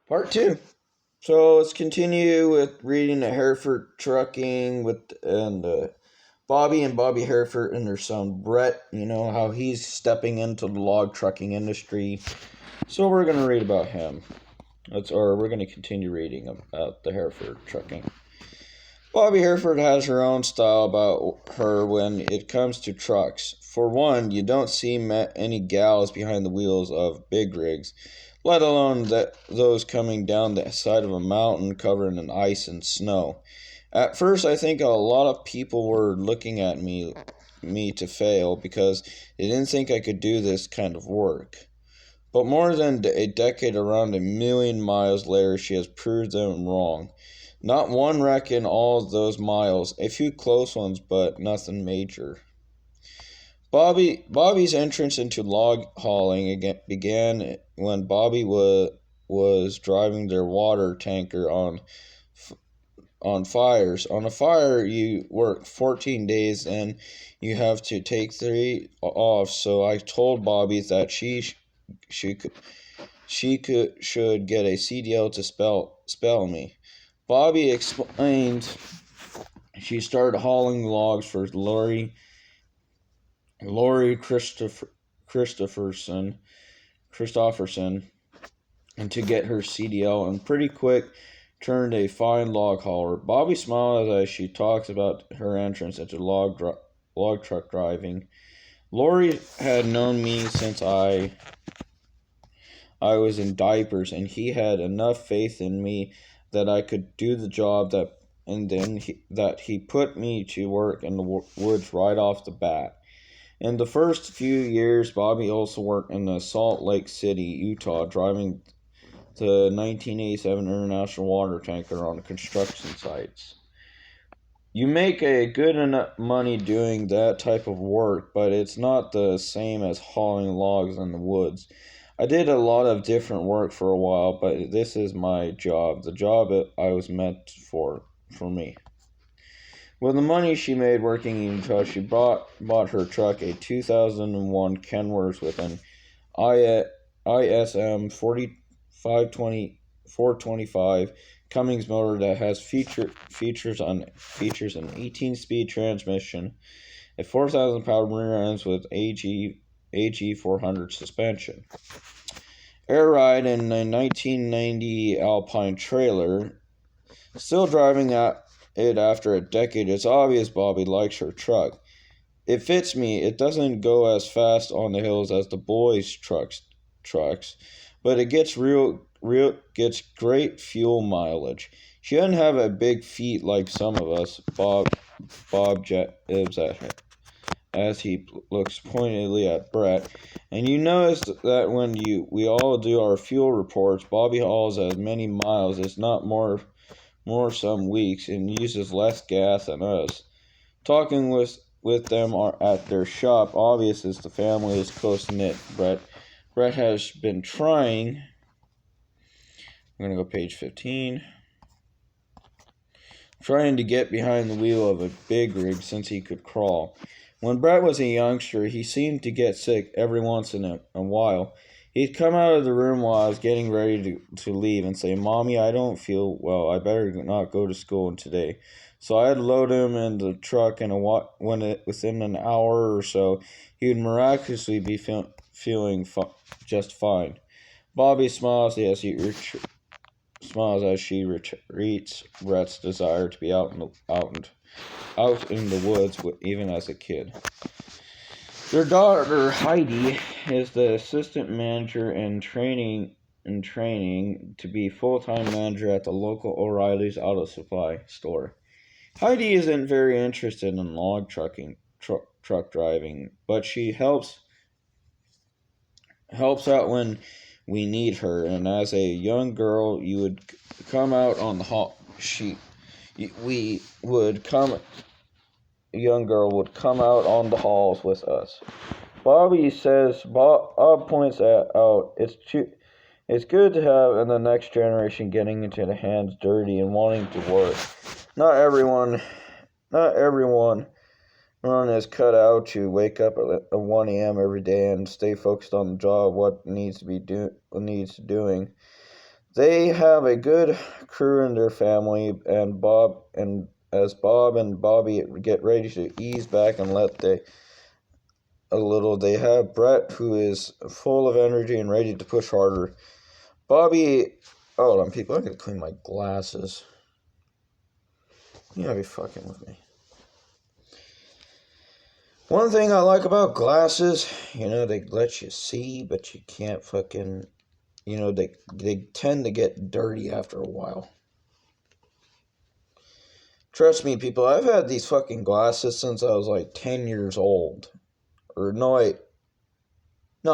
Part two. So let's continue with reading the Hereford Trucking with Bobby and Bobby Hereford and their son Brett. You know how he's stepping into the log trucking industry. So we're gonna read about him. We're gonna continue reading about the Hereford Trucking. Bobby Hereford has her own style about her when it comes to trucks. For one, you don't see any gals behind the wheels of big rigs, let alone those coming down the side of a mountain covered in ice and snow. At first, I think a lot of people were looking at me to fail because they didn't think I could do this kind of work. But more than a decade, around 1,000,000 miles later, she has proved them wrong. Not one wreck in all those miles, a few close ones, but nothing major. Bobby's entrance into log hauling began when Bobby was driving their water tanker on fires. On a fire, you work 14 days and you have to take 3 off. So I told Bobby that should get a CDL to spell me. Bobby explained she started hauling logs for Lori Christopherson, and to get her CDL, and pretty quick turned a fine log hauler. Bobby smiles as she talks about her entrance into log truck driving. Lori had known me since I was in diapers, and he had enough faith in me that I could do the job that he put me to work in the woods right off the bat. In the first few years, Bobby also worked in Salt Lake City, Utah, driving the 1987 International Water Tanker on construction sites. You make a good enough money doing that type of work, but it's not the same as hauling logs in the woods. I did a lot of different work for a while, but this is my job, the job I was meant for me. With the money she made working in Utah, she bought her truck, a 2001 Kenworth with an ISM 425 Cummins motor that has features an 18-speed transmission, a 4,000-pound rear ends with AG 400 suspension. Air ride in a 1990 Alpine trailer. Still driving it after a decade, it's obvious Bobby likes her truck. It fits me. It doesn't go as fast on the hills as the boys' trucks, but it gets gets great fuel mileage. She doesn't have a big feet like some of us. Bob jibs at her as he looks pointedly at Brett. And you notice that when we all do our fuel reports, Bobby hauls as many miles, if not more some weeks, and uses less gas than us. Talking with them at their shop, obvious as the family is close-knit. Brett has been trying. I'm going to go page 15. Trying to get behind the wheel of a big rig since he could crawl. When Brett was a youngster, he seemed to get sick every once in a while. He'd come out of the room while I was getting ready to leave and say, "Mommy, I don't feel well. I better not go to school today." So I'd load him in the truck, and within an hour or so, he would miraculously be feeling just fine. Bobby smiles as she retreats Brett's desire to be out in the woods, even as a kid. Their daughter Heidi is the assistant manager in training to be full-time manager at the local O'Reilly's auto supply store. Heidi isn't very interested in log truck driving, but she helps out when we need her. And as a young girl, you would come out on the haul. A young girl would come out on the hauls with us. Bob points out it's good to have in the next generation getting into the hands dirty and wanting to work. Not everyone is cut out to wake up at 1 a.m. every day and stay focused on the job, what needs doing. They have a good crew in their family, and as Bob and Bobby get ready to ease back and a little, they have Brett, who is full of energy and ready to push harder. Bobby, hold on, people, I'm gonna clean my glasses. You gotta be fucking with me. One thing I like about glasses, they let you see, but you can't fucking, they tend to get dirty after a while. Trust me, people, I've had these fucking glasses since I was like 10 years old. Or no,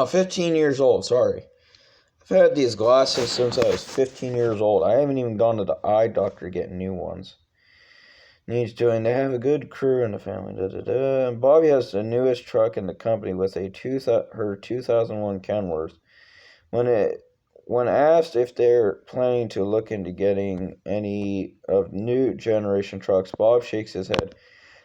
15 years old, sorry. I've had these glasses since I was 15 years old. I haven't even gone to the eye doctor getting new ones. Needs doing. They have a good crew in the family. And Bobby has the newest truck in the company with her 2001 Kenworth. When asked if they're planning to look into getting any of new generation trucks, Bob shakes his head.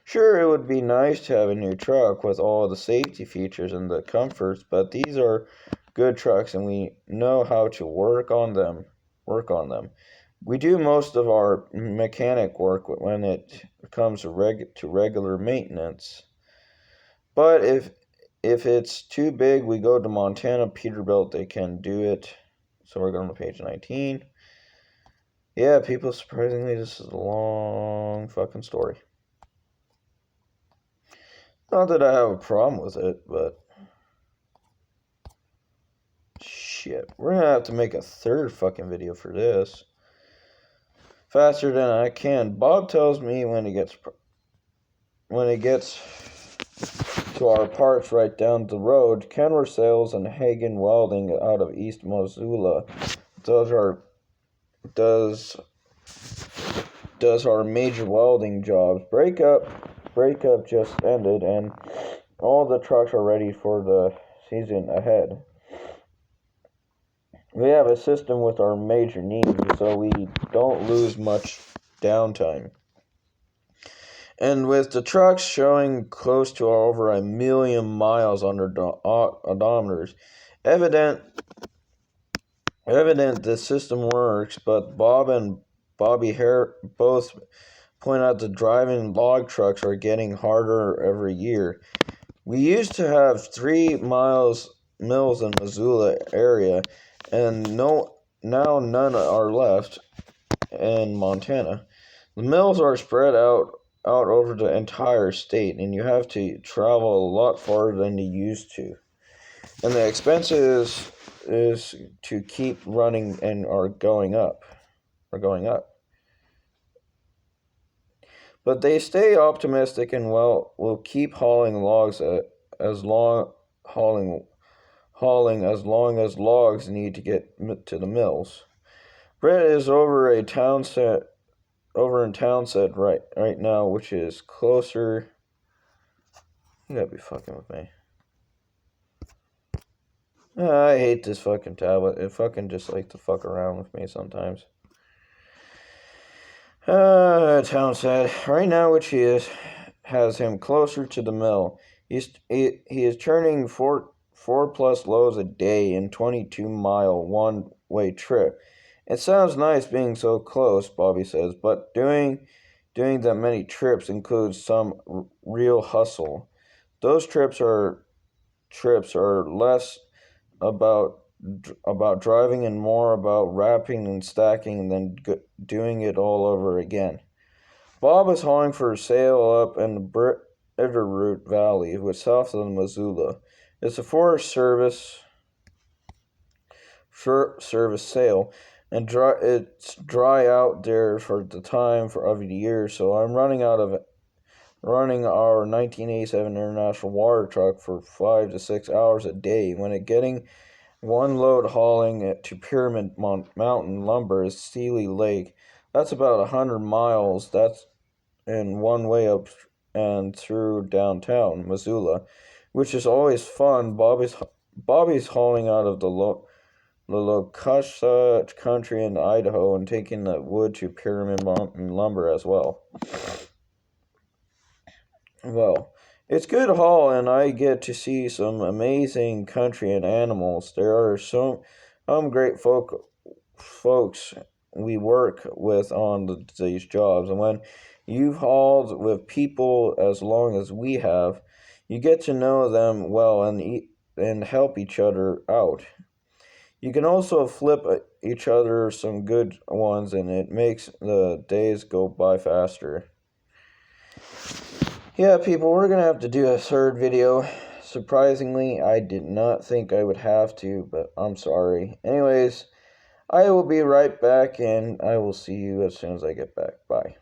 Sure, it would be nice to have a new truck with all the safety features and the comforts, but these are good trucks and we know how to work on them. We do most of our mechanic work when it comes to regular maintenance. But if it's too big, we go to Montana, Peterbilt, they can do it. So we're going to page 19. Yeah, people, surprisingly, this is a long fucking story. Not that I have a problem with it, but shit. We're going to have to make a third fucking video for this. Faster than I can. Bob tells me when it gets to our parts right down the road, Kenworth Sales and Hagen Welding out of East Missoula does our major welding jobs. Breakup just ended, and all the trucks are ready for the season ahead. We have a system with our major needs, so we don't lose much downtime. And with the trucks showing close to over 1 million miles on their odometers, evident the system works, but Bob and Bobby Hare both point out that driving log trucks are getting harder every year. We used to have 3 mills in Missoula area, and now none are left in Montana. The mills are spread out over the entire state, and you have to travel a lot farther than you used to. And the expenses is to keep running and are going up. But they stay optimistic and will keep hauling logs as long as logs need to get to the mills. Brett is over in Townsend right now, which is closer. You gotta be fucking with me. I hate this fucking tablet. It fucking just likes to fuck around with me sometimes. Townsend right now, which has him closer to the mill. He is turning four plus loads a day in 22-mile one-way trip. It sounds nice being so close, Bobby says, but doing that many trips includes some real hustle. Those trips are less about driving and more about wrapping and stacking and then doing it all over again. Bob is hauling for sale up in the Bitterroot Valley, which south of Missoula. It's a Forest Service sale, and it's dry out there for the time of the year. So I'm running our 1987 International Water Truck for 5 to 6 hours a day. When getting one load hauling it to Pyramid Mountain Lumber is Sealy Lake. That's about 100 miles. That's in one way up and through downtown Missoula, which is always fun. Bobby's hauling out of the Locusta country in Idaho and taking the wood to Pyramid Mountain Lumber as well. Well, it's good haul, and I get to see some amazing country and animals. There are some great folk folks we work with on these jobs. And when you've hauled with people as long as we have, you get to know them well and help each other out. You can also flip each other some good ones, and it makes the days go by faster. Yeah, people, we're going to have to do a third video. Surprisingly, I did not think I would have to, but I'm sorry. Anyways, I will be right back, and I will see you as soon as I get back. Bye.